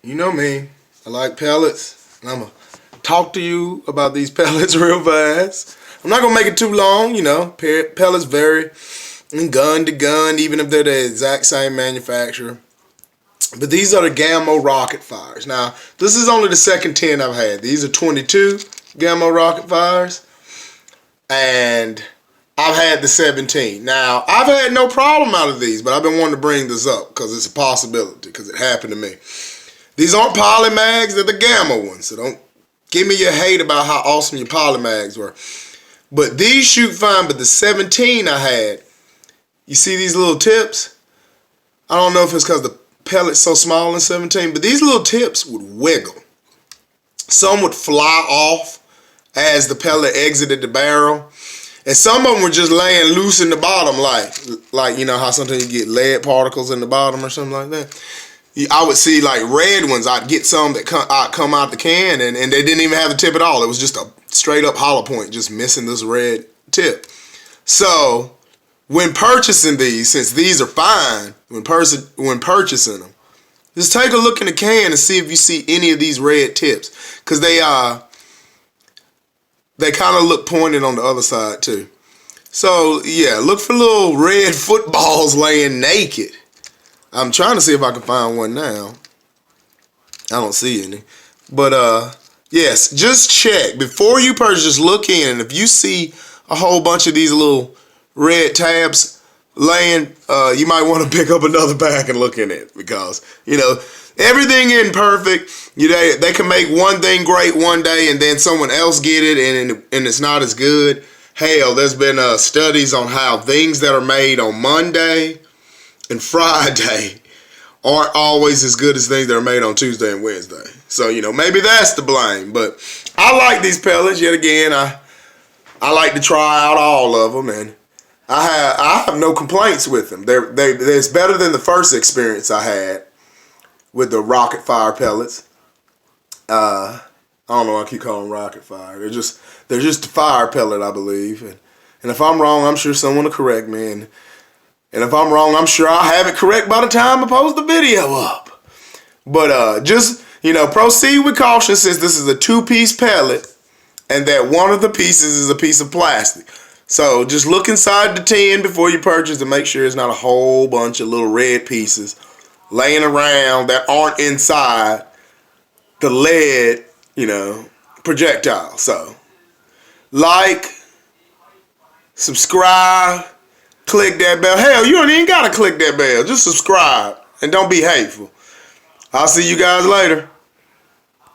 You know me. I like pellets. And I'm going to talk to you about these pellets real fast. I'm not going to make it too long, you know. Pellets vary gun to gun, even if they're the exact same manufacturer. But these are the GAMO rocket fires. Now, this is only the second 10 I've had. These are 22 GAMO rocket fires. And I've had the 17. Now, I've had no problem out of these, but I've been wanting to bring this up because it's a possibility, because it happened to me. These aren't polymags, they're the GAMO ones. So don't give me your hate about how awesome your polymags were. But these shoot fine, but the 17 I had, you see these little tips? I don't know if it's because the pellet's so small in 17, but these little tips would wiggle. Some would fly off as the pellet exited the barrel. And some of them were just laying loose in the bottom, like you know how sometimes you get lead particles in the bottom or something like that. I would see like red ones. I'd get some that come out the can, and they didn't even have the tip at all. It was just a straight up hollow point, just missing this red tip. So when purchasing these, since these are fine, when purchasing them, just take a look in the can and see if you see any of these red tips, because they kind of look pointed on the other side too. So yeah, look for little red footballs laying naked. I'm trying to see if I can find one now. I don't see any. But yes, just check. Before you purchase, just look in. And if you see a whole bunch of these little red tabs laying, you might want to pick up another pack and look in it. Because, you know, everything isn't perfect. They can make one thing great one day and then someone else get it and it's not as good. Hell, there's been studies on how things that are made on Monday and Friday aren't always as good as things that are made on Tuesday and Wednesday. So, you know, maybe that's the blame. But I like these pellets. Yet again, I like to try out all of them, and I have no complaints with them. It's better than the first experience I had with the rocket fire pellets. I don't know why I keep calling them rocket fire. They're just a fire pellet, I believe. And if I'm wrong, I'm sure someone will correct me. And if I'm wrong, I'm sure I'll have it correct by the time I post the video up. But just, you know, proceed with caution, since this is a 2-piece pellet and that one of the pieces is a piece of plastic. So just look inside the tin before you purchase and make sure it's not a whole bunch of little red pieces laying around that aren't inside the lead, you know, projectile. So like, subscribe, click that bell. Hell, you don't even gotta click that bell. Just subscribe and don't be hateful. I'll see you guys later.